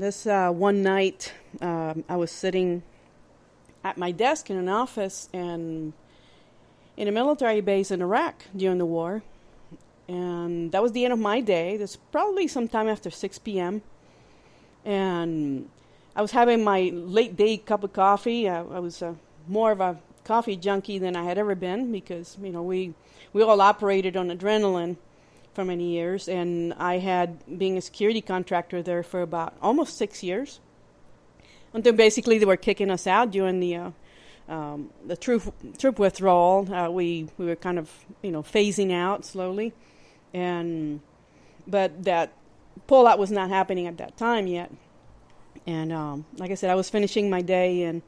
This one night, I was sitting at my desk in an office and in a military base in Iraq during the war. And that was the end of my day. That's probably sometime after 6 p.m. And I was having my late day cup of coffee. I was more of a coffee junkie than I had ever been because, we all operated on adrenaline for many years. And I had been a security contractor there for about almost 6 years. Until basically they were kicking us out during the troop withdrawal. We were kind of, phasing out slowly. But that pullout was not happening at that time yet. And like I said, I was finishing my day, and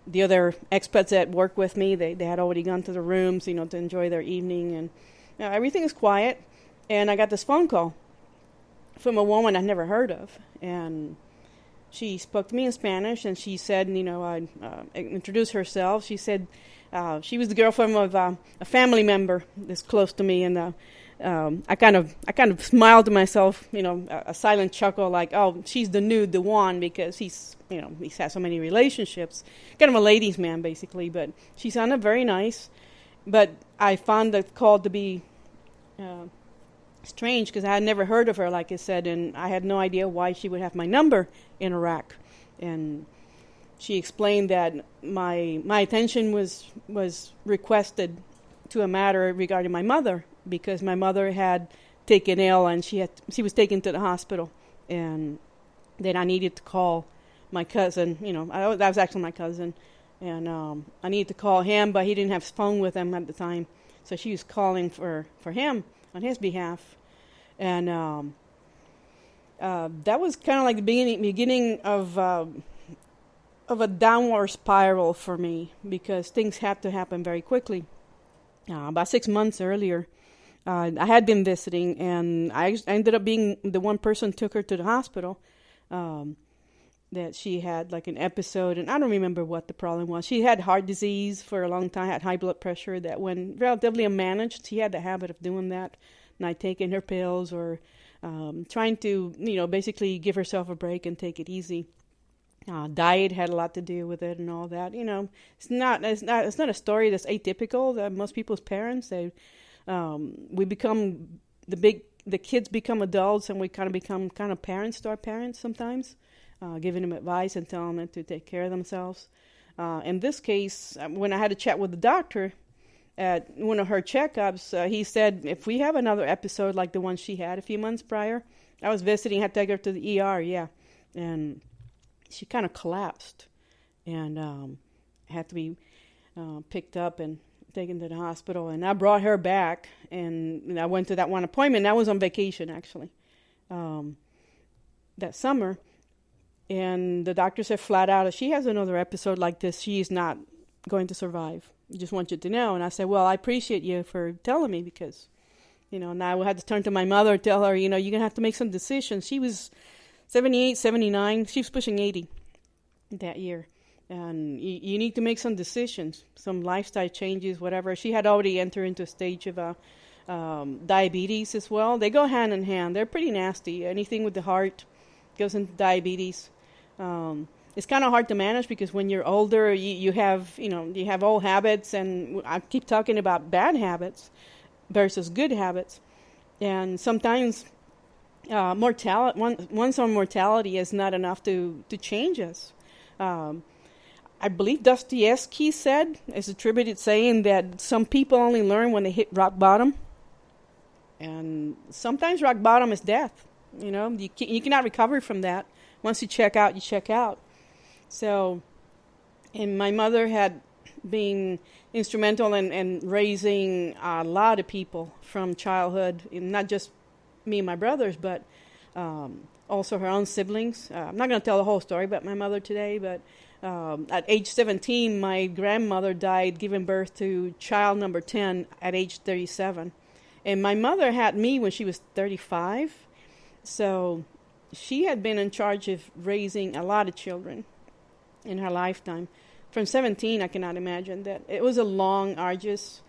the other expats that worked with me, they had already gone to the rooms, to enjoy their evening, and everything is quiet. And I got this phone call from a woman I'd never heard of, and she spoke to me in Spanish, and she said, I'd introduce herself. She said she was the girlfriend of a family member that's close to me, and I kind of smiled to myself, a silent chuckle, like, oh, she's the one, because he's had so many relationships, kind of a ladies' man basically. But she sounded very nice, but I found the call to be strange because I had never heard of her, like I said, and I had no idea why she would have my number in Iraq. And she explained that my attention was requested to a matter regarding my mother, because my mother had taken ill and she was taken to the hospital, and then I needed to call my cousin. That was actually my cousin, and I needed to call him, but he didn't have his phone with him at the time, so she was calling for him on his behalf. And that was kind of like the beginning of a downward spiral for me, because things had to happen very quickly. About 6 months earlier, I had been visiting, and I ended up being the one person took her to the hospital. That she had like an episode, and I don't remember what the problem was. She had heart disease for a long time, had high blood pressure that when relatively unmanaged, she had the habit of doing that, not taking her pills or trying to, basically give herself a break and take it easy. Diet had a lot to do with it and all that. It's not a story that's atypical. That most people's parents, we become the kids become adults, and we kind of become parents to our parents sometimes, giving them advice and telling them to take care of themselves. In this case, when I had a chat with the doctor at one of her checkups, he said, if we have another episode like the one she had a few months prior, I was visiting, had to take her to the ER, and she kind of collapsed, and had to be picked up and taken to the hospital. And I brought her back, and I went to that one appointment. I was on vacation, actually, that summer. And the doctor said flat out, if she has another episode like this, she is not going to survive. I just want you to know. And I said, well, I appreciate you for telling me, because, now I had to turn to my mother and tell her, you're going to have to make some decisions. She was 78, 79. She was pushing 80 that year. And you need to make some decisions, some lifestyle changes, whatever. She had already entered into a stage of diabetes as well. They go hand in hand. They're pretty nasty. Anything with the heart goes into diabetes. It's kind of hard to manage, because when you're older, you have old habits, and I keep talking about bad habits versus good habits. And sometimes one's own mortality is not enough to change us. I believe Dostoevsky is attributed saying that some people only learn when they hit rock bottom. And sometimes rock bottom is death. You cannot recover from that. Once you check out, you check out. So, and my mother had been instrumental in raising a lot of people from childhood, not just me and my brothers, but also her own siblings. I'm not going to tell the whole story about my mother today, but at age 17, my grandmother died giving birth to child number 10 at age 37. And my mother had me when she was 35. So she had been in charge of raising a lot of children in her lifetime. From 17, I cannot imagine that. It was a long, arduous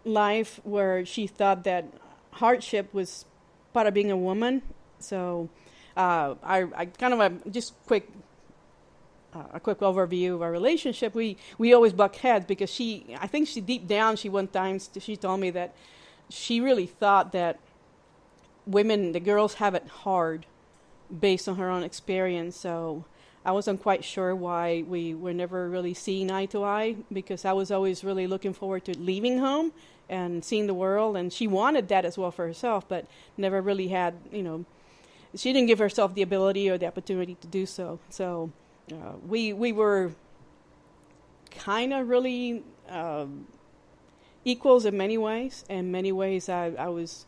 life where she thought that hardship was part of being a woman. So I kind of just quick. A quick overview of our relationship. We always buck heads because I think she deep down, one time she told me that she really thought that the girls have it hard based on her own experience. So I wasn't quite sure why we were never really seeing eye to eye, because I was always really looking forward to leaving home and seeing the world, and she wanted that as well for herself, but never really had, she didn't give herself the ability or the opportunity to do so. So we were kind of really equals in many ways. In many ways, I was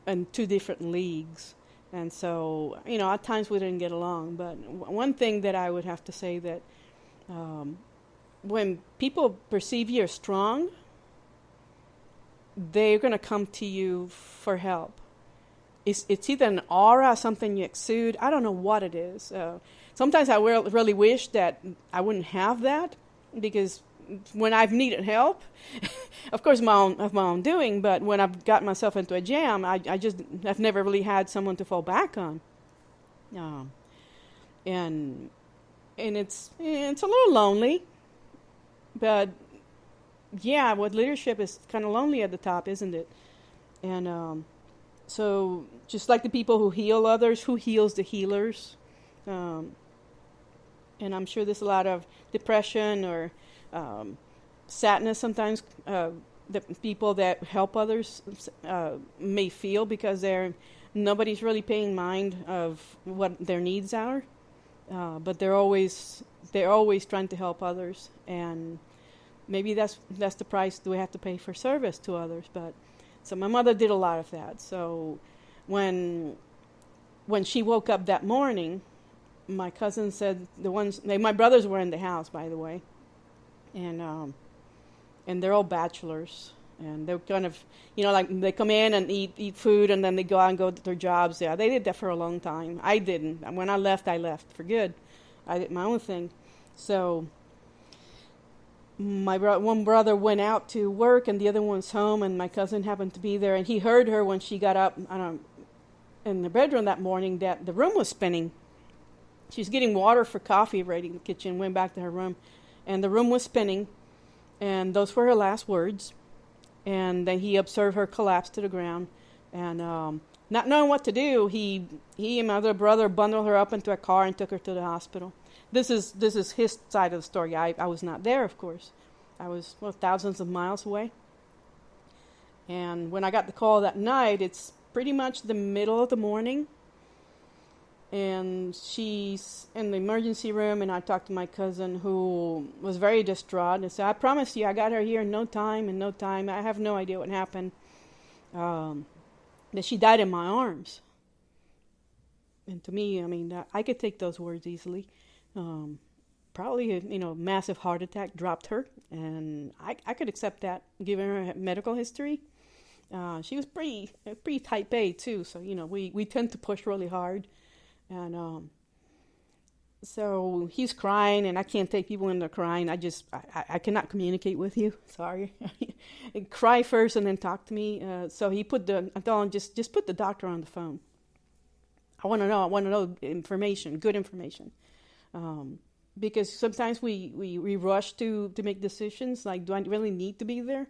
in two different leagues. And so, at times we didn't get along. But one thing that I would have to say that when people perceive you're strong, they're going to come to you for help. It's either an aura, something you exude. I don't know what it is. Sometimes I really wish that I wouldn't have that, because when I've needed help, of course of my own doing, but when I've got myself into a jam, I've never really had someone to fall back on. And it's a little lonely, but yeah, with leadership is kind of lonely at the top, isn't it? And so just like the people who heal others, who heals the healers? And I'm sure there's a lot of depression or sadness sometimes the people that help others may feel, because nobody's really paying mind of what their needs are, but they're always trying to help others, and maybe that's the price we have to pay for service to others. But so my mother did a lot of that. So when she woke up that morning, my cousin said my brothers were in the house, by the way, and they're all bachelors, and they're kind of, like they come in and eat food, and then they go out and go to their jobs. Yeah, they did that for a long time. I didn't. When I left for good. I did my own thing. So one brother went out to work, and the other one's home, and my cousin happened to be there, and he heard her when she got up in the bedroom that morning, that the room was spinning. She was getting water for coffee right in the kitchen, went back to her room, and the room was spinning, and those were her last words. And then he observed her collapse to the ground, and not knowing what to do, he and my other brother bundled her up into a car and took her to the hospital. This is his side of the story. I was not there, of course. I was thousands of miles away. And when I got the call that night, it's pretty much the middle of the morning, and she's in the emergency room, and I talked to my cousin, who was very distraught, and said, "I promise you, I got her here in no time. I have no idea what happened. That she died in my arms." And to me, I could take those words easily. Probably a massive heart attack dropped her, and I could accept that, given her medical history. She was pretty type A too, so we tend to push really hard. And so he's crying, and I can't take people when they're crying. I cannot communicate with you. Sorry. Cry first and then talk to me. So I told him, just put the doctor on the phone. I want to know information, good information. Because sometimes we rush to make decisions, like, do I really need to be there?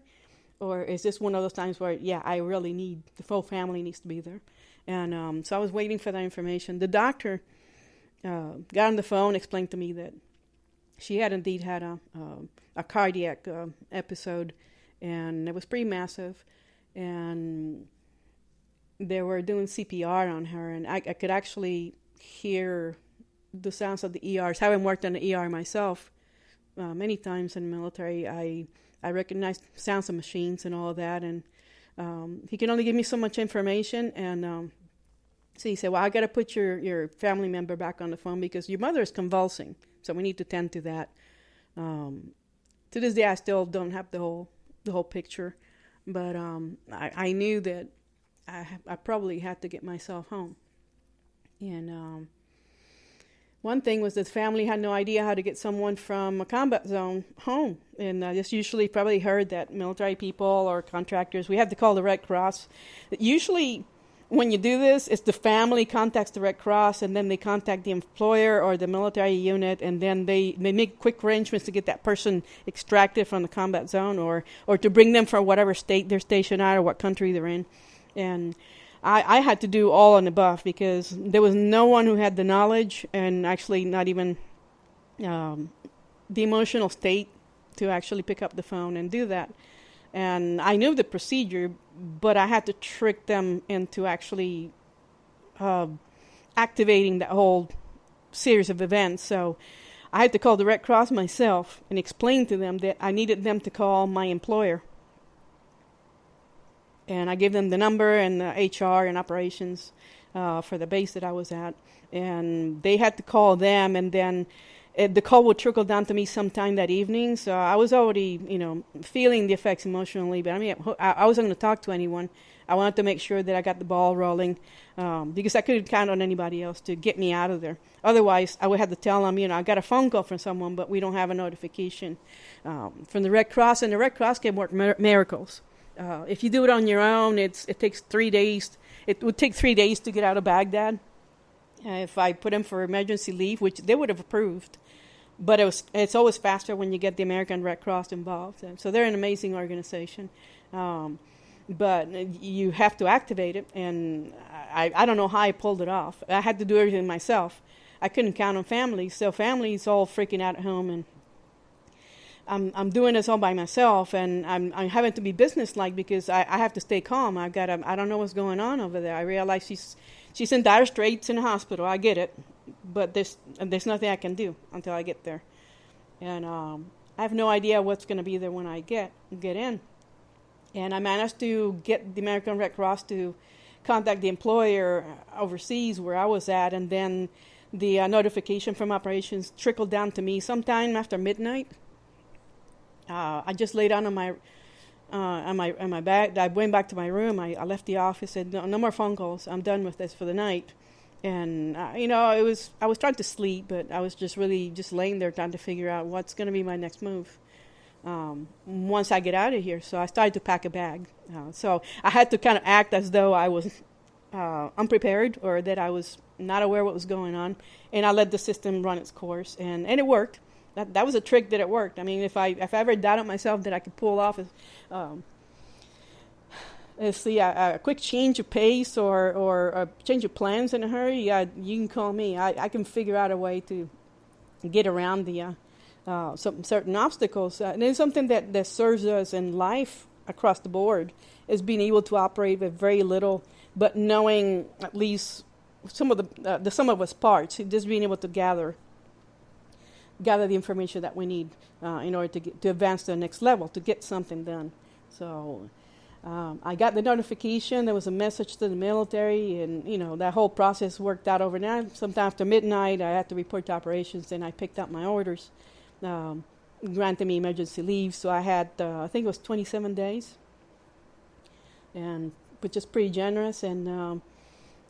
Or is this one of those times where, I really need, the full family needs to be there? And so I was waiting for that information. The doctor got on the phone, explained to me that she had indeed had a cardiac episode, and it was pretty massive. And they were doing CPR on her, and I could actually hear the sounds of the ERs. Having worked in the ER myself many times in the military, I recognized sounds of machines and all of that, and he can only give me so much information, and so he said, "Well, I got to put your family member back on the phone because your mother is convulsing, so we need to tend to that." To this day, I still don't have the whole picture, but I knew that I probably had to get myself home. And one thing was that the family had no idea how to get someone from a combat zone home. And I just usually probably heard that military people or contractors, we had to call the Red Cross. Usually when you do this, it's the family contacts the Red Cross, and then they contact the employer or the military unit, and then they make quick arrangements to get that person extracted from the combat zone, or to bring them from whatever state they're stationed at or what country they're in. And I had to do all on the above because there was no one who had the knowledge, and actually not even the emotional state to actually pick up the phone and do that. And I knew the procedure, but I had to trick them into actually activating that whole series of events. So I had to call the Red Cross myself and explain to them that I needed them to call my employer. And I gave them the number and the HR and operations for the base that I was at. And they had to call them, and then the call would trickle down to me sometime that evening. So I was already, feeling the effects emotionally. But I mean, I wasn't going to talk to anyone. I wanted to make sure that I got the ball rolling because I couldn't count on anybody else to get me out of there. Otherwise, I would have to tell them, I got a phone call from someone, but we don't have a notification from the Red Cross. And the Red Cross can work miracles. If you do it on your own, it takes 3 days. It would take 3 days to get out of Baghdad. If I put in for emergency leave, which they would have approved, but it's always faster when you get the American Red Cross involved. And so they're an amazing organization, but you have to activate it. And I don't know how I pulled it off. I had to do everything myself. I couldn't count on family, so family's all freaking out at home, and I'm doing this all by myself, and I'm having to be businesslike because I have to stay calm. I don't know what's going on over there. I realize she's in dire straits in the hospital. I get it, but there's nothing I can do until I get there, and I have no idea what's going to be there when I get in. And I managed to get the American Red Cross to contact the employer overseas where I was at, and then the notification from operations trickled down to me sometime after midnight. I just lay down on my bed. I went back to my room. I left the office. Said no more phone calls. I'm done with this for the night. And I was trying to sleep, but I was just laying there trying to figure out what's going to be my next move once I get out of here. So I started to pack a bag. So I had to kind of act as though I was unprepared or that I was not aware what was going on, and I let the system run its course, and it worked. That was a trick that it worked. I mean, if I ever doubted myself that I could pull off a quick change of pace or a change of plans in a hurry, you can call me. I can figure out a way to get around the some certain obstacles. And it's something that serves us in life across the board is being able to operate with very little, but knowing at least some of the sum of its parts. Just being able to gather the information that we need in order to advance to the next level, to get something done. So I got the notification. There was a message to the military, and that whole process worked out overnight. Sometime after midnight, I had to report to operations, and I picked up my orders, granted me emergency leave. So I had, I think it was 27 days, and which is pretty generous. And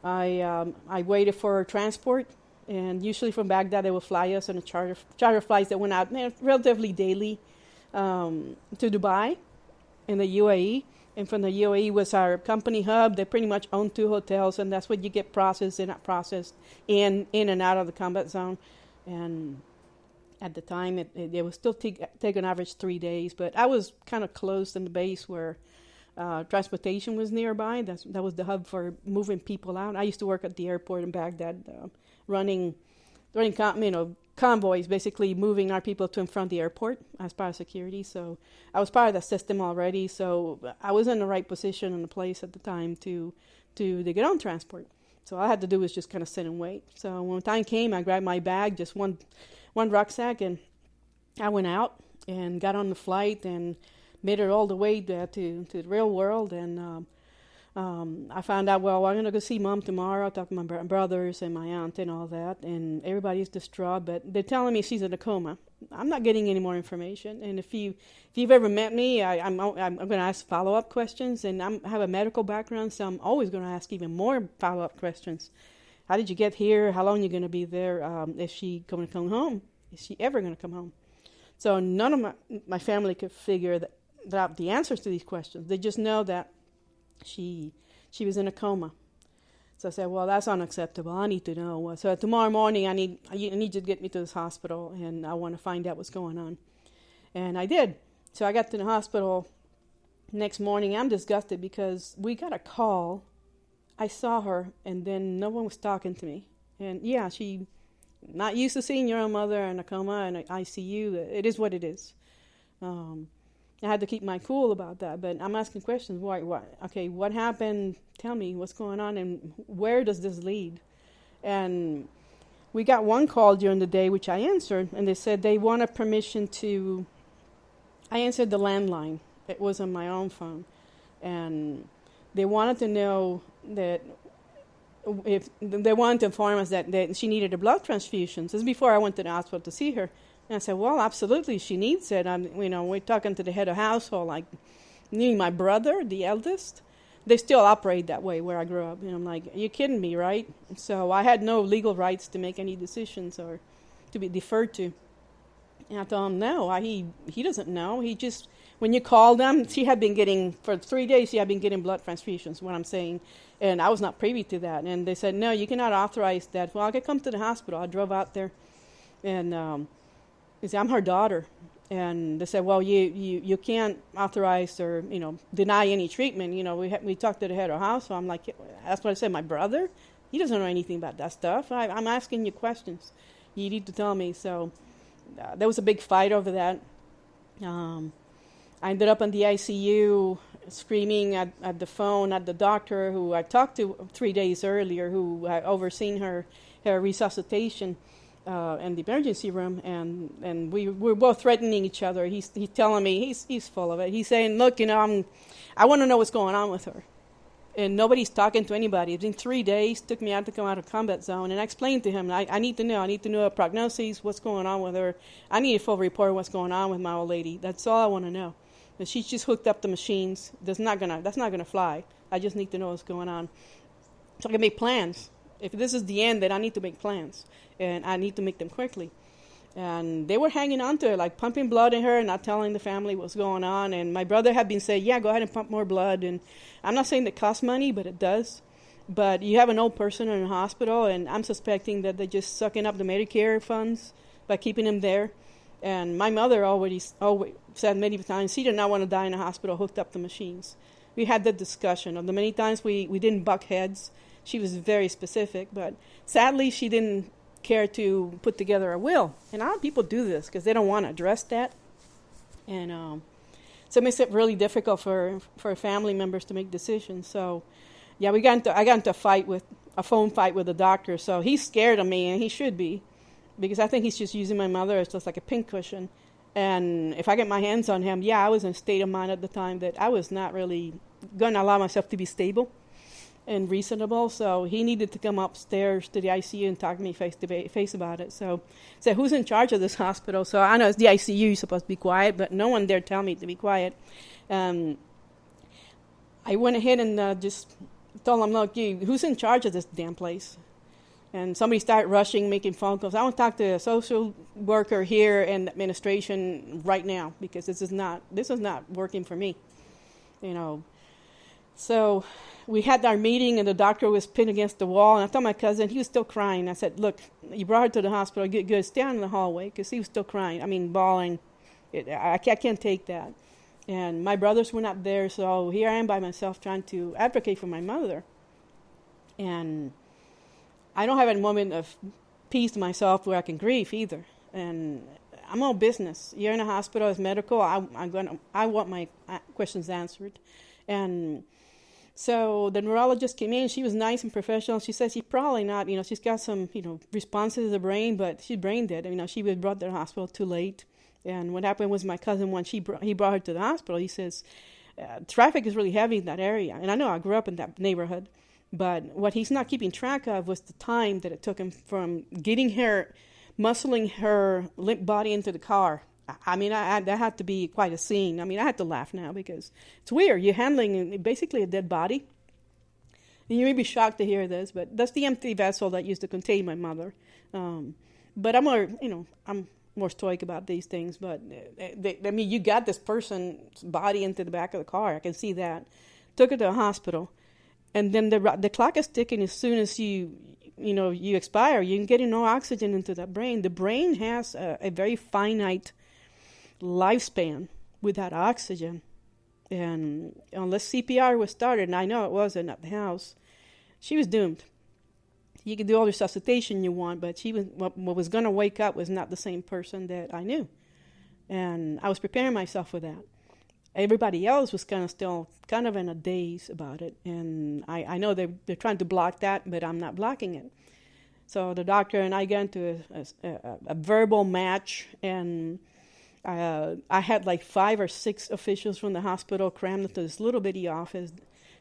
I waited for transport. And usually from Baghdad, they will fly us on a charter flights that went out relatively daily to Dubai in the UAE. And from the UAE was our company hub. They pretty much own 2 hotels, and that's what you get processed and not processed in and out of the combat zone. And at the time, it was still take on average 3 days. But I was kind of close in the base where transportation was nearby. That was the hub for moving people out. I used to work at the airport in Baghdad, running convoys, basically moving our people to and from the airport as part of security. So I was part of the system already. So I was in the right position and the place at the time to get on transport. So all I had to do was just kind of sit and wait. So when time came, I grabbed my bag, just one rucksack, and I went out and got on the flight and made it all the way to the real world. And I found out, well, I'm going to go see Mom tomorrow. I'll talk to my brothers and my aunt and all that. And everybody's distraught, but they're telling me she's in a coma. I'm not getting any more information. And if you've ever met me, I'm going to ask follow-up questions. And I have a medical background, so I'm always going to ask even more follow-up questions. How did you get here? How long are you going to be there? Is she going to come home? Is she ever going to come home? So none of my family could figure out the answers to these questions. They just know that she was in a coma. So I said, well, that's unacceptable. I need to know. So tomorrow morning, you need to get me to this hospital, and I want to find out what's going on. And I did. So I got to the hospital next morning. I'm disgusted because we got a call. I saw her, and then no one was talking to me. And yeah, she not used to seeing your own mother in a coma and an ICU. It is what it is. I had to keep my cool about that, but I'm asking questions. Why? Okay, what happened? Tell me what's going on, and where does this lead? And we got one call during the day, which I answered, and they said they wanted permission to. I answered the landline. It was on my own phone, and they wanted to know that if they wanted to inform us that she needed a blood transfusion. This is before I went to the hospital to see her. And I said, well, absolutely, she needs it. We're talking to the head of household, like me, my brother, the eldest. They still operate that way where I grew up. And I'm like, you're kidding me, right? So I had no legal rights to make any decisions or to be deferred to. And I told him, no, he doesn't know. He just, when you call them, for 3 days, she had been getting blood transfusions, what I'm saying. And I was not privy to that. And they said, no, you cannot authorize that. Well, I could come to the hospital. I drove out there. And they said, I'm her daughter. And they said, well, you can't authorize or, deny any treatment. We talked to the head of house. So I'm like, that's what I said, my brother? He doesn't know anything about that stuff. I'm asking you questions. You need to tell me. So there was a big fight over that. I ended up in the ICU screaming at the phone at the doctor who I talked to 3 days earlier, who had overseen her resuscitation in the emergency room, and we were both threatening each other. He's telling me he's full of it. He's saying, look, I want to know what's going on with her, and nobody's talking to anybody. It's been 3 days. Took me out to come out of combat zone, and I explained to him, I need to know. I need to know a prognosis, what's going on with her. I need a full report of what's going on with my old lady. That's all I want to know. And she's just hooked up the machines. That's not gonna fly. I just need to know what's going on, so I can make plans. If this is the end, then I need to make plans, and I need to make them quickly. And they were hanging on to her, like pumping blood in her and not telling the family what's going on. And my brother had been saying, yeah, go ahead and pump more blood. And I'm not saying it costs money, but it does. But you have an old person in a hospital, and I'm suspecting that they're just sucking up the Medicare funds by keeping him there. And my mother always said many times she did not want to die in a hospital hooked up to machines. We had that discussion. Of the many times we didn't buck heads. She was very specific, but sadly she didn't care to put together a will. And a lot of people do this because they don't want to address that. And so it makes it really difficult for family members to make decisions. So yeah, I got into a phone fight with the doctor. So he's scared of me, and he should be, because I think he's just using my mother as just like a pincushion. And if I get my hands on him, I was in a state of mind at the time that I was not really going to allow myself to be stable and reasonable. So he needed to come upstairs to the ICU and talk to me face to face about it. So who's in charge of this hospital? So I know it's the ICU, you're supposed to be quiet, but no one dared tell me to be quiet. I went ahead and just told him, look, who's in charge of this damn place? And somebody started rushing, making phone calls. I want to talk to a social worker here in administration right now, because this is not working for me, So we had our meeting, and the doctor was pinned against the wall. And I told my cousin, he was still crying. I said, look, you brought her to the hospital. Get good. Stay out in the hallway, because he was still crying. I mean, bawling. I can't take that. And my brothers were not there, so here I am by myself trying to advocate for my mother. And I don't have a moment of peace to myself where I can grieve either. And I'm all business. You're in a hospital, it's medical. I want my questions answered. And so the neurologist came in. She was nice and professional. She said she's probably not, she's got some, responses to the brain, but she's brain dead. She was brought to the hospital too late. And what happened was my cousin, when he brought her to the hospital, he says, traffic is really heavy in that area. And I know I grew up in that neighborhood. But what he's not keeping track of was the time that it took him from muscling her limp body into the car. That had to be quite a scene. I had to laugh now because it's weird. You're handling basically a dead body. And you may be shocked to hear this, but that's the empty vessel that used to contain my mother. But I'm more stoic about these things. But you got this person's body into the back of the car. I can see that. Took her to a hospital. And then the clock is ticking as soon as you expire. You're getting no oxygen into the brain. The brain has a very finite lifespan without oxygen. And unless CPR was started, and I know it wasn't at the house, she was doomed. You could do all the resuscitation you want, but what was going to wake up was not the same person that I knew. And I was preparing myself for that. Everybody else was still kind of in a daze about it. And I know they're trying to block that, but I'm not blocking it. So the doctor and I got into a verbal match, and I had like 5 or 6 officials from the hospital crammed into this little bitty office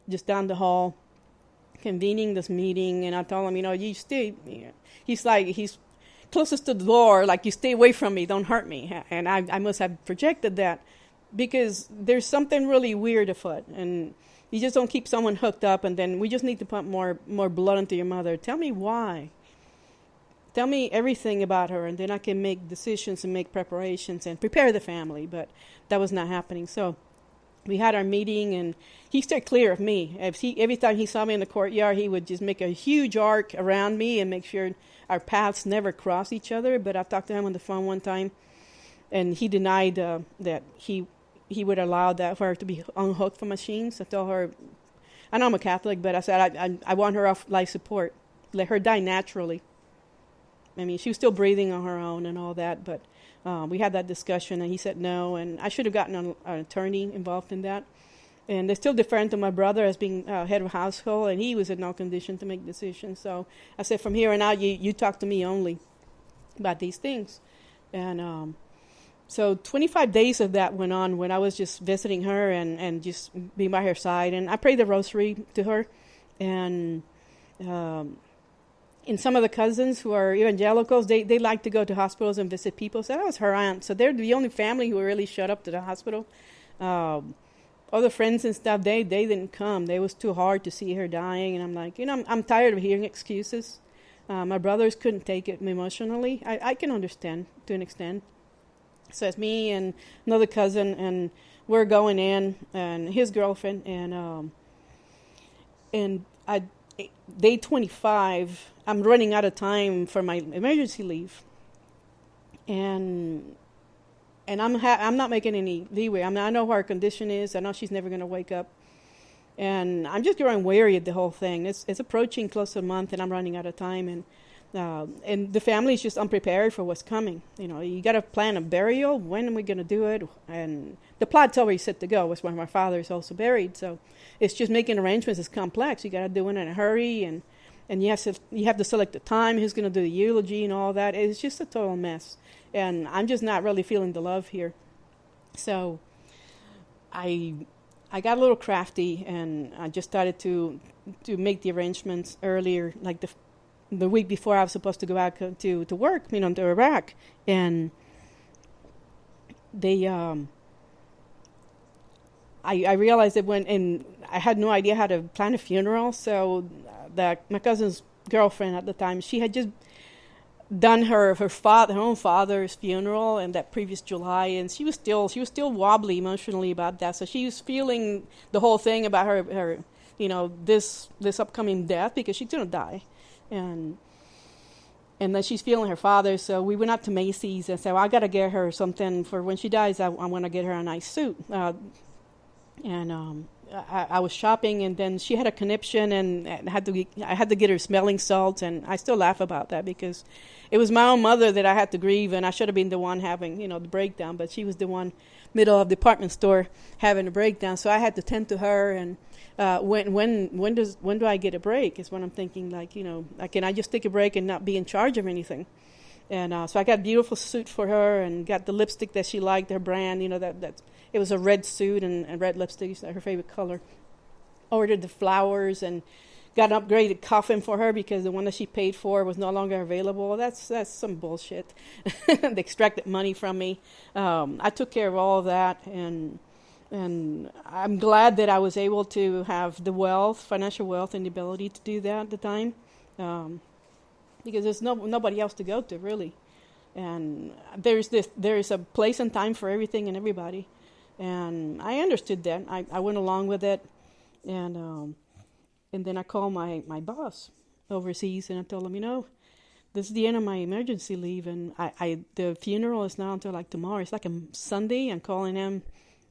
just down the hall, convening this meeting. And I told him, you stay. He's closest to the door, like, you stay away from me, don't hurt me. And I must have projected that, because there's something really weird afoot, and you just don't keep someone hooked up and then we just need to pump more blood into your mother. Tell me why. Tell me everything about her, and then I can make decisions and make preparations and prepare the family. But that was not happening. So we had our meeting, and he stayed clear of me. Every time he saw me in the courtyard, he would just make a huge arc around me and make sure our paths never cross each other. But I talked to him on the phone one time, and he denied that he would allow that for her to be unhooked from machines. I told her, I know I'm a Catholic, but I said I want her off life support. Let her die naturally. I mean, she was still breathing on her own and all that, but we had that discussion, and he said no, and I should have gotten an attorney involved in that. And they're still deferring to my brother as being head of household, and he was in no condition to make decisions. So I said, from here on out, you talk to me only about these things. And so 25 days of that went on when I was just visiting her and just being by her side. And I prayed the rosary to her. And some of the cousins who are evangelicals, they like to go to hospitals and visit people. So that was her aunt. So they're the only family who really showed up to the hospital. Other friends and stuff, they didn't come. It was too hard to see her dying. And I'm like, I'm tired of hearing excuses. My brothers couldn't take it emotionally. I can understand to an extent. So it's me and another cousin, and we're going in, and his girlfriend, and day 25, I'm running out of time for my emergency leave, and I'm not making any leeway. I know what her condition is. I know she's never going to wake up, and I'm just growing weary of the whole thing. It's approaching close to a month, and I'm running out of time, and the family is just unprepared for what's coming. You got to plan a burial. When are we going to do it? And the plot's already set to go. It's where my father is also buried. So it's just making arrangements is complex. You got to do it in a hurry, and you have to select the time. Who's going to do the eulogy and all that? It's just a total mess. And I'm just not really feeling the love here. So I got a little crafty, and I just started to make the arrangements earlier, like the week before I was supposed to go out to work, to Iraq. And they, I realized that and I had no idea how to plan a funeral. So my cousin's girlfriend at the time, she had just done her own father's funeral in that previous July, and she was still wobbly emotionally about that. So she was feeling the whole thing about her this upcoming death, because she's gonna die. And then she's feeling her father, so we went out to Macy's and said, well, I got to get her something for when she dies. I want to get her a nice suit. I was shopping, and then she had a conniption, and I had to get her smelling salts, and I still laugh about that because it was my own mother that I had to grieve, and I should have been the one having the breakdown, but she was the one middle of the department store having a breakdown, so I had to tend to her. And when do I get a break is what I'm thinking. Can I just take a break and not be in charge of anything? And so I got a beautiful suit for her, and got the lipstick that she liked, her brand. That it was a red suit and red lipstick, her favorite color. Ordered the flowers and got an upgraded coffin for her because the one that she paid for was no longer available. That's some bullshit. They extracted money from me. I took care of all of that, and I'm glad that I was able to have the financial wealth, and the ability to do that at the time, because there's nobody else to go to, really. And there's a place and time for everything and everybody. And I understood that. I went along with it. And And then I called my boss overseas, and I told him, this is the end of my emergency leave, and the funeral is not until like tomorrow. It's like a Sunday. I'm calling him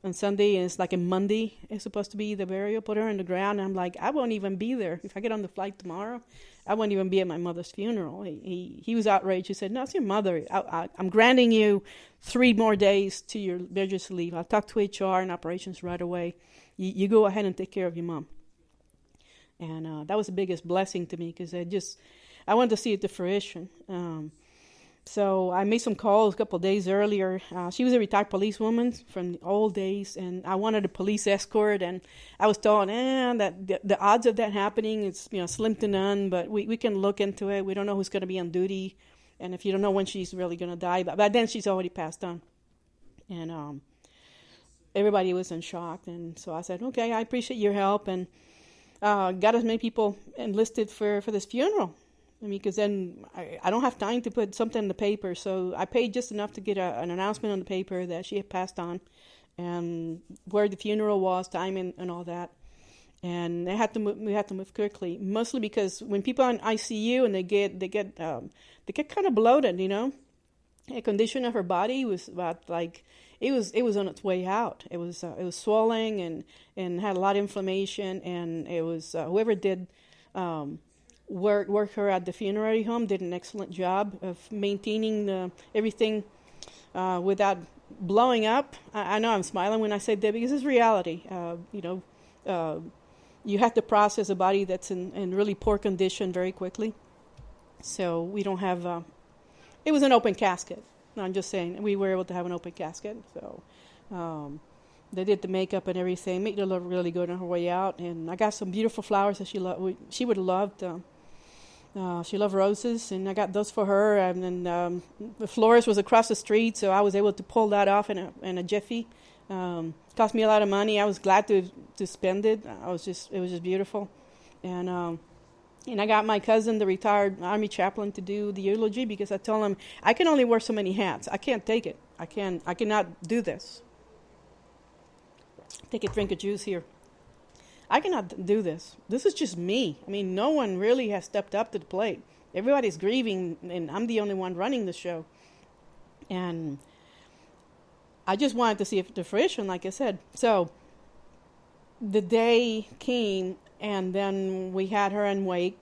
on Sunday, and it's like a Monday. It's supposed to be the burial. Put her in the ground. And I'm like, I won't even be there. If I get on the flight tomorrow, I won't even be at my mother's funeral. He was outraged. He said, no, it's your mother. I'm granting you 3 more days to your emergency leave. I'll talk to HR and operations right away. You go ahead and take care of your mom. And that was the biggest blessing to me, because I wanted to see it to fruition. So I made some calls a couple of days earlier. She was a retired policewoman from the old days, and I wanted a police escort. And I was told, that the odds of that happening is slim to none. But we can look into it. We don't know who's going to be on duty, and if you don't know when she's really going to die. But by then she's already passed on, and everybody was in shock. And so I said, okay, I appreciate your help, and got as many people enlisted for this funeral. I mean, because then I don't have time to put something in the paper, so I paid just enough to get an announcement on the paper that she had passed on, and where the funeral was, time, and all that. And we had to move quickly, mostly because when people are in ICU and they get kind of bloated, The condition of her body was about like it was on its way out. It was swelling and had a lot of inflammation, and it was whoever did work her at the funerary home did an excellent job of maintaining everything without blowing up. I know I'm smiling when I say that because it's reality. You have to process a body that's in really poor condition very quickly. So we don't have. It was an open casket. No, I'm just saying we were able to have an open casket. So they did the makeup and everything, made her look really good on her way out. And I got some beautiful flowers that she would have loved. She loved roses, and I got those for her. And then the florist was across the street, so I was able to pull that off in a jiffy. Cost me a lot of money. I was glad to spend it. It was just beautiful. And I got my cousin, the retired Army chaplain, to do the eulogy because I told him I can only wear so many hats. I can't take it. I cannot do this. Take a drink of juice here. I cannot do this. This is just me. I mean, no one really has stepped up to the plate. Everybody's grieving, and I'm the only one running the show. And I just wanted to see it to fruition, like I said. So the day came, and then we had her in wake.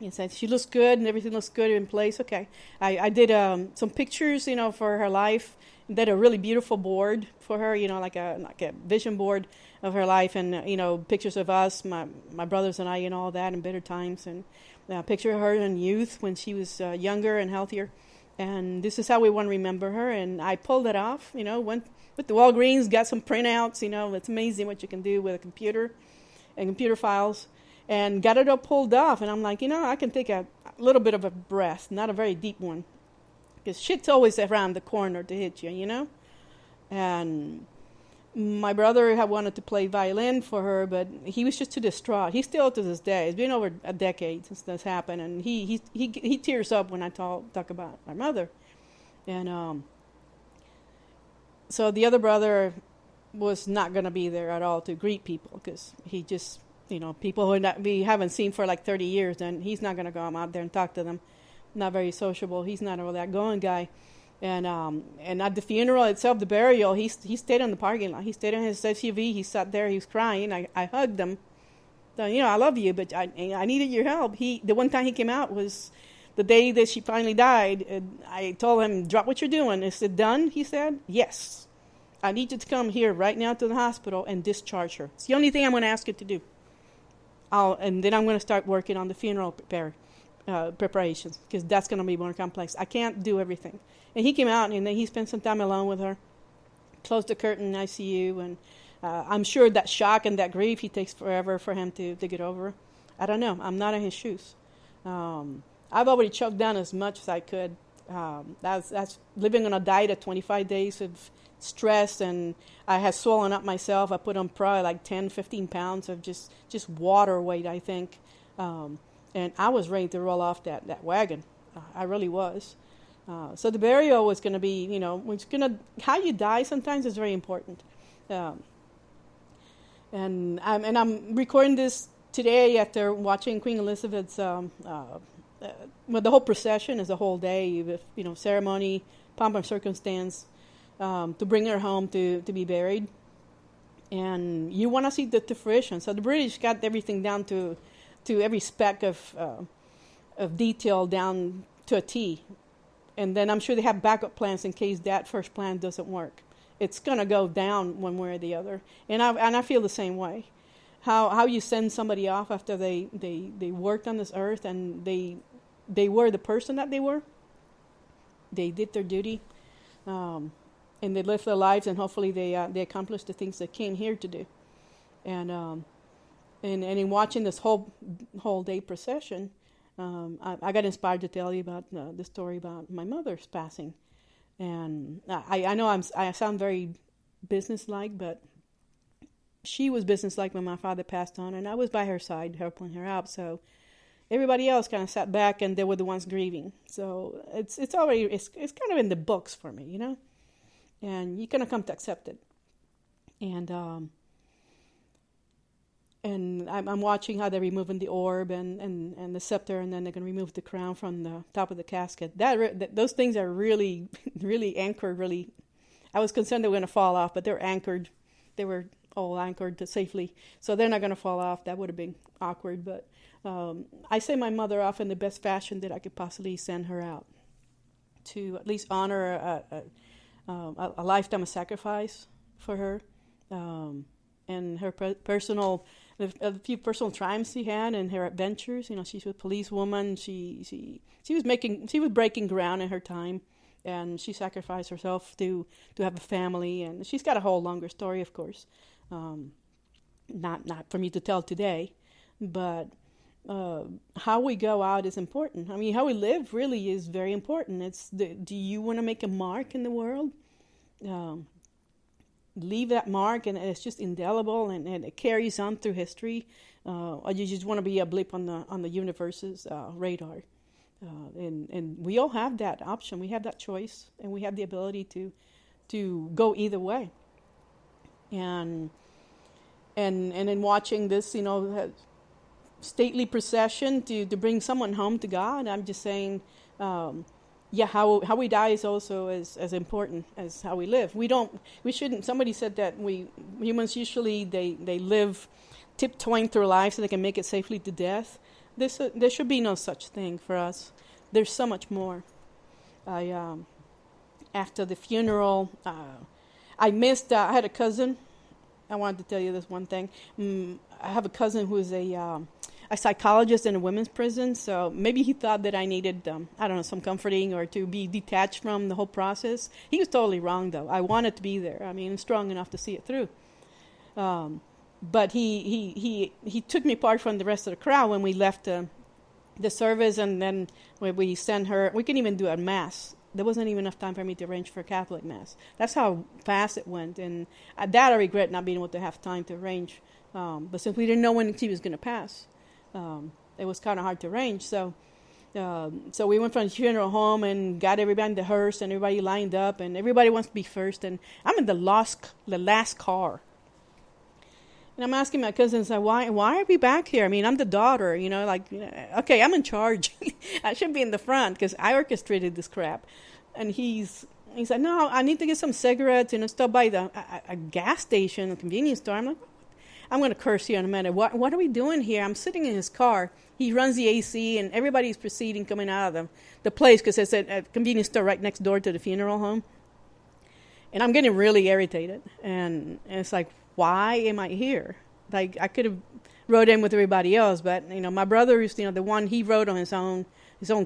He said, she looks good, and everything looks good in place. Okay. I did some pictures, for her life. Did a really beautiful board for her, like a vision board of her life, and pictures of us, my brothers and I, and all that, in better times, and a picture of her in youth when she was younger and healthier. And this is how we want to remember her. And I pulled it off, went with the Walgreens, got some printouts. It's amazing what you can do with a computer and computer files, and got it all pulled off. And I'm like, I can take a little bit of a breath, not a very deep one. Because shit's always around the corner to hit you, And my brother had wanted to play violin for her, but he was just too distraught. He still to this day. It's been over a decade since this happened, and he tears up when I talk about my mother. And so the other brother was not going to be there at all to greet people because he just, people who we haven't seen for like 30 years, and he's not going to go out there and talk to them. Not very sociable. He's not a really outgoing guy. And at the funeral itself, the burial, he stayed in the parking lot. He stayed in his SUV. He sat there. He was crying. I hugged him. So, I love you, but I needed your help. The one time he came out was the day that she finally died. And I told him, drop what you're doing. Is it done? He said, yes. I need you to come here right now to the hospital and discharge her. It's the only thing I'm going to ask you to do. And then I'm going to start working on the funeral preparations, because that's going to be more complex. I can't do everything. And he came out, and then he spent some time alone with her, closed the curtain in ICU, and I'm sure that shock and that grief, he takes forever for him to get over. I don't know. I'm not in his shoes. I've already choked down as much as I could. That's living on a diet of 25 days of stress, and I had swollen up myself. I put on probably like 10, 15 pounds of just water weight, I think. And I was ready to roll off that wagon. I really was. So the burial was going to be, how you die sometimes is very important. And I'm recording this today, after watching Queen Elizabeth's, the whole procession is a whole day with, ceremony, pomp and circumstance, to bring her home to be buried. And you want to see the fruition. So the British got everything down to every speck of detail down to a T. And then I'm sure they have backup plans in case that first plan doesn't work. It's going to go down one way or the other. And I feel the same way. How you send somebody off after they worked on this earth and they were the person that they were. They did their duty. And they lived their lives, and hopefully they accomplished the things they came here to do. And in watching this whole day procession, I got inspired to tell you about the story about my mother's passing. And I know I sound very businesslike, but she was businesslike when my father passed on, and I was by her side helping her out. So everybody else kind of sat back, and they were the ones grieving. So it's kind of in the books for me, and you're gonna come to accept it. And I'm watching how they're removing the orb and the scepter, and then they're gonna remove the crown from the top of the casket. Those things are really, really anchored. Really, I was concerned they were gonna fall off, but they're anchored. They were all anchored to safely, so they're not gonna fall off. That would have been awkward, but I send my mother off in the best fashion that I could possibly send her out, to at least honor a lifetime of sacrifice for her, and her a few personal triumphs she had and her adventures. She was a policewoman. She was breaking ground in her time, and she sacrificed herself to have a family. And she's got a whole longer story, of course, not for me to tell today, but how we go out is important. I mean, how we live really is very important. Do you want to make a mark in the world? Leave that mark, and it's just indelible, and it carries on through history. Or you just want to be a blip on the universe's radar. And we all have that option. We have that choice, and we have the ability to go either way. And in watching this, stately procession to bring someone home to God, I'm just saying, how we die is also as important as how we live. We shouldn't. Somebody said that humans usually they live tiptoeing through life so they can make it safely to death. There should be no such thing for us. There's so much more. After the funeral, I missed. I had a cousin. I wanted to tell you this one thing. I have a cousin who is a psychologist in a women's prison, so maybe he thought that I needed, some comforting or to be detached from the whole process. He was totally wrong, though. I wanted to be there. I mean, I'm strong enough to see it through. But he took me apart from the rest of the crowd when we left the service, and then when we sent her, we couldn't even do a mass. There wasn't even enough time for me to arrange for a Catholic mass. That's how fast it went, and that I regret not being able to have time to arrange. But since we didn't know when she was going to pass, it was kind of hard to arrange. So we went from the funeral home and got everybody in the hearse, and everybody lined up, and everybody wants to be first. And I'm in the last car. And I'm asking my cousins, why are we back here? I mean, I'm the daughter, okay, I'm in charge. I should be in the front because I orchestrated this crap. And he said, no, I need to get some cigarettes, stop by a gas station, a convenience store. I'm like, I'm going to curse here in a minute. What are we doing here? I'm sitting in his car. He runs the AC, and everybody's proceeding coming out of the place because it's a convenience store right next door to the funeral home. And I'm getting really irritated. And it's like, why am I here? Like, I could have rode in with everybody else, but, my brother is, the one he rode on his own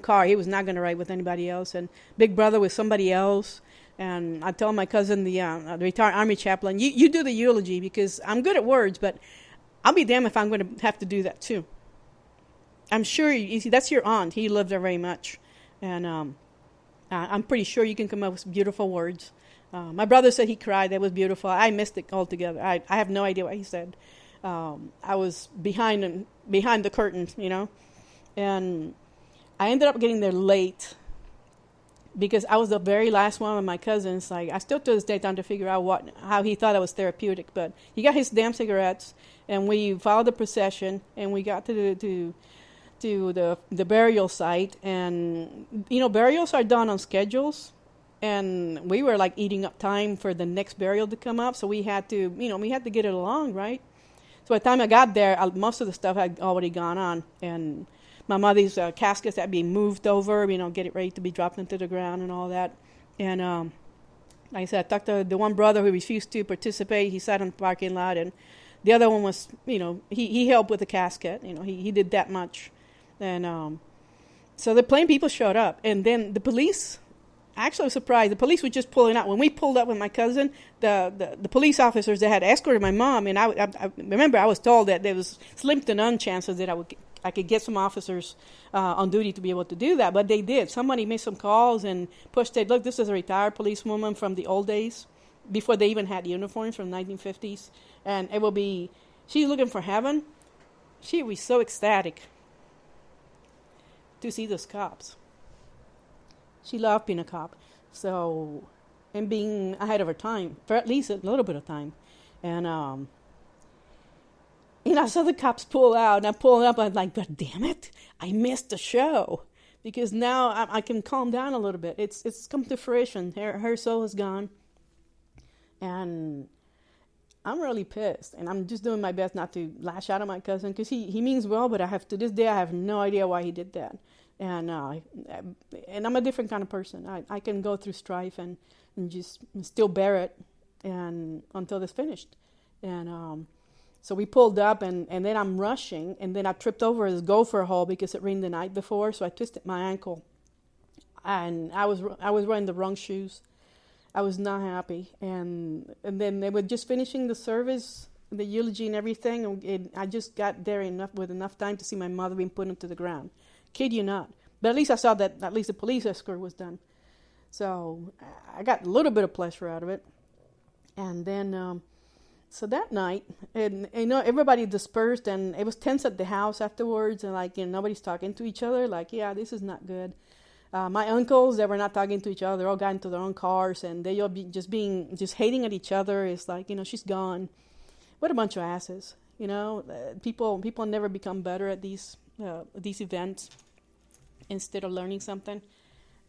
car. He was not going to ride with anybody else. And big brother with somebody else. And I told my cousin, the retired Army chaplain, you do the eulogy because I'm good at words, but I'll be damned if I'm going to have to do that too. I'm sure, you see, that's your aunt. He loved her very much. And I'm pretty sure you can come up with beautiful words. My brother said he cried. That was beautiful. I missed it altogether. I have no idea what he said. I was behind the curtains, and I ended up getting there late because I was the very last one of my cousins. Like, I still to this day trying to figure out how he thought it was therapeutic. But he got his damn cigarettes, and we followed the procession, and we got to the burial site. And burials are done on schedules, and we were like eating up time for the next burial to come up. So we had to get it along, right? So by the time I got there, most of the stuff had already gone on, and my mother's caskets had been moved over, get it ready to be dropped into the ground and all that. And like I said, I talked to the one brother who refused to participate. He sat in the parking lot, and the other one was, he helped with the casket. He did that much. And so the plain people showed up, and then the police. Actually, I was surprised. The police were just pulling out. When we pulled up with my cousin, the police officers that had escorted my mom, and I remember I was told that there was slim to none chances that I could get some officers on duty to be able to do that, but they did. Somebody made some calls and pushed it. Look, this is a retired policewoman from the old days, before they even had uniforms, from the 1950s, and she's looking for heaven. She was so ecstatic to see those cops. She loved being a cop, and being ahead of her time, for at least a little bit of time. And I saw the cops pull out, and I pulled up, and I'm like, but damn it, I missed the show. Because now I can calm down a little bit. It's come to fruition. Her soul is gone. And I'm really pissed. And I'm just doing my best not to lash out at my cousin, because he means well, but to this day, I have no idea why he did that. And I'm a different kind of person. I can go through strife and just still bear it and until it's finished. And so we pulled up, and then I'm rushing, and then I tripped over this gopher hole because it rained the night before, so I twisted my ankle. And I was wearing the wrong shoes. I was not happy. And then they were just finishing the service, the eulogy and everything, and I just got there with enough time to see my mother being put into the ground. Kid you not. But at least I saw that at least the police escort was done. So I got a little bit of pleasure out of it. And then, so that night, and everybody dispersed, and it was tense at the house afterwards, and nobody's talking to each other. Like, yeah, this is not good. My uncles, they were not talking to each other. They all got into their own cars, and they all just hating at each other. It's like, she's gone. What a bunch of asses. People never become better at these events instead of learning something.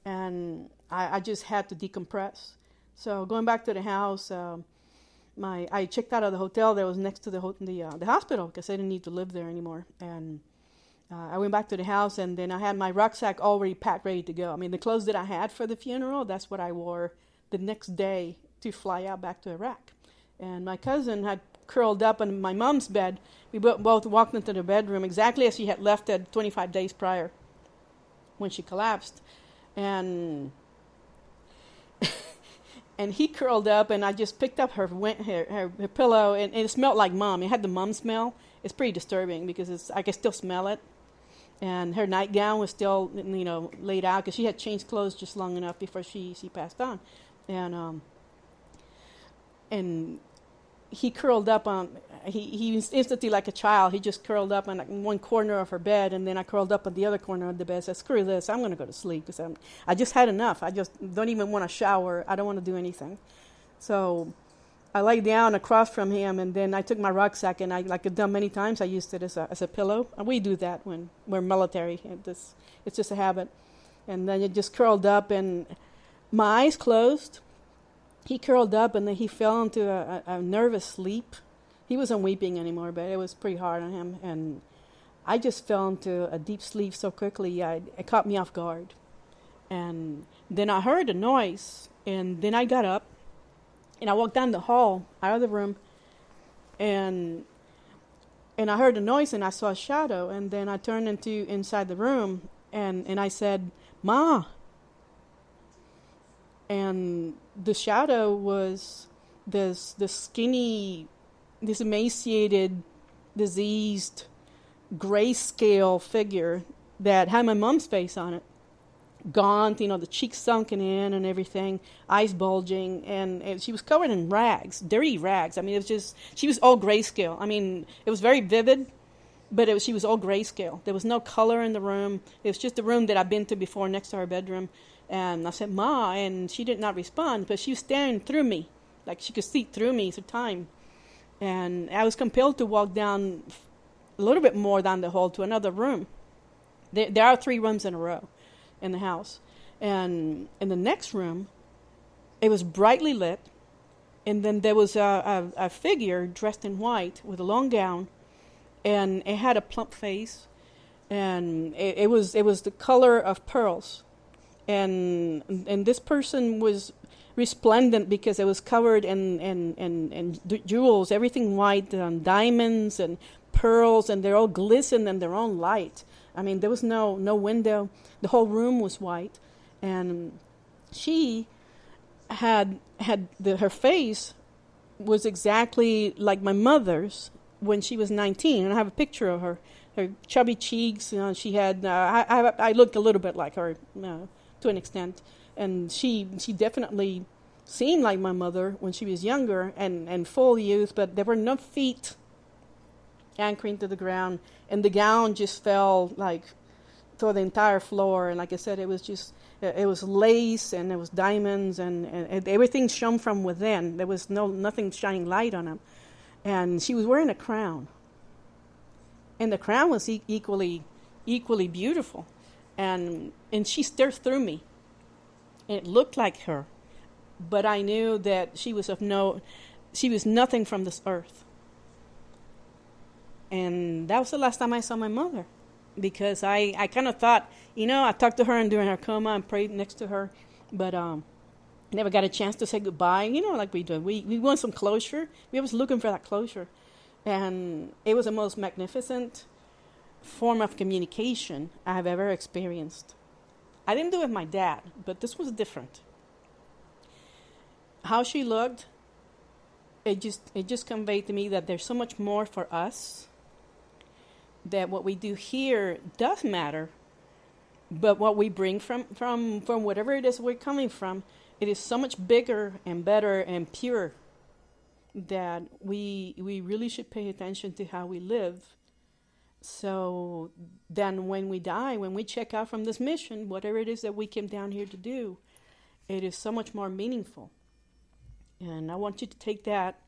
And I just had to decompress. So going back to the house, I checked out of the hotel that was next to the hospital, because I didn't need to live there anymore. And I went back to the house, and then I had my rucksack already packed, ready to go. I mean, the clothes that I had for the funeral, that's what I wore the next day to fly out back to Iraq. And my cousin had curled up in my mom's bed. We both walked into the bedroom exactly as she had left it 25 days prior when she collapsed. And and he curled up, and I just picked up her pillow, and it smelled like mom. It had the mom smell. It's pretty disturbing because I can still smell it. And her nightgown was still, laid out, because she had changed clothes just long enough before she passed on. And he curled up he was instantly like a child. He just curled up on one corner of her bed, and then I curled up on the other corner of the bed. I said, screw this, I'm going to go to sleep, because I just had enough. I just don't even want to shower. I don't want to do anything. So I lay down across from him, and then I took my rucksack, and like I've done many times, I used it as a pillow. And we do that when we're military. It's just a habit. And then it just curled up, and my eyes closed. He curled up, and then he fell into a nervous sleep. He wasn't weeping anymore, but it was pretty hard on him. And I just fell into a deep sleep so quickly, it caught me off guard. And then I heard a noise, and then I got up, and I walked down the hall, out of the room, and I heard a noise, and I saw a shadow, and then I turned inside the room, and I said, Ma. And the shadow was this skinny, this emaciated, diseased, grayscale figure that had my mom's face on it. Gaunt, the cheeks sunken in and everything, eyes bulging, and she was covered in rags, dirty rags. I mean, she was all grayscale. I mean, it was very vivid, but she was all grayscale. There was no color in the room. It was just the room that I've been to before next to our bedroom. And I said, "Ma," and she did not respond, but she was staring through me, like she could see through me through time. And I was compelled to walk down a little bit more down the hall to another room. There are 3 rooms in a row in the house. And in the next room, it was brightly lit. And then there was a figure dressed in white with a long gown. And it had a plump face. And it was the color of pearls. And this person was resplendent because it was covered in jewels, everything white, diamonds and pearls, and they're all glistened in their own light. I mean, there was no window. The whole room was white, and she had her face was exactly like my mother's when she was 19, and I have a picture of her chubby cheeks. She had I looked a little bit like her to an extent, and she definitely seemed like my mother when she was younger and full youth, but there were no feet anchoring to the ground, and the gown just fell like to the entire floor. And like I said, it was lace, and there was diamonds, and everything shone from within. There was nothing shining light on them. And she was wearing a crown, and the crown was equally beautiful. And she stared through me. It looked like her, but I knew that she was nothing from this earth. And that was the last time I saw my mother, because I kind of thought, I talked to her during her coma and prayed next to her, but never got a chance to say goodbye, like we do. We want some closure. We was looking for that closure. And it was the most magnificent form of communication I have ever experienced. I didn't do it with my dad, but this was different. How she looked, it just conveyed to me that there's so much more for us, that what we do here does matter, but what we bring from whatever it is we're coming from, it is so much bigger and better and pure, that we really should pay attention to how we live. So then when we die, when we check out from this mission, whatever it is that we came down here to do, it is so much more meaningful. And I want you to take that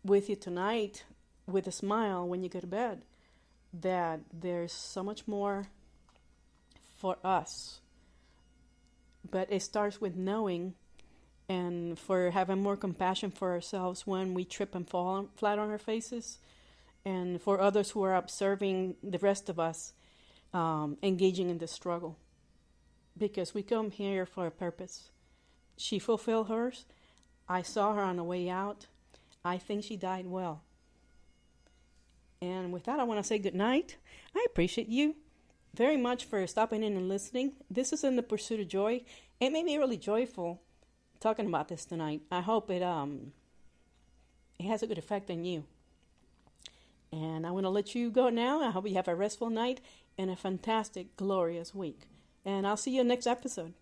with you tonight with a smile when you go to bed, that there's so much more for us. But it starts with knowing, and for having more compassion for ourselves when we trip and fall flat on our faces, and for others who are observing the rest of us engaging in the struggle. Because we come here for a purpose. She fulfilled hers. I saw her on the way out. I think she died well. And with that, I want to say good night. I appreciate you very much for stopping in and listening. This is In the Pursuit of Joy. It made me really joyful talking about this tonight. I hope it has a good effect on you. And I want to let you go now. I hope you have a restful night and a fantastic, glorious week. And I'll see you next episode.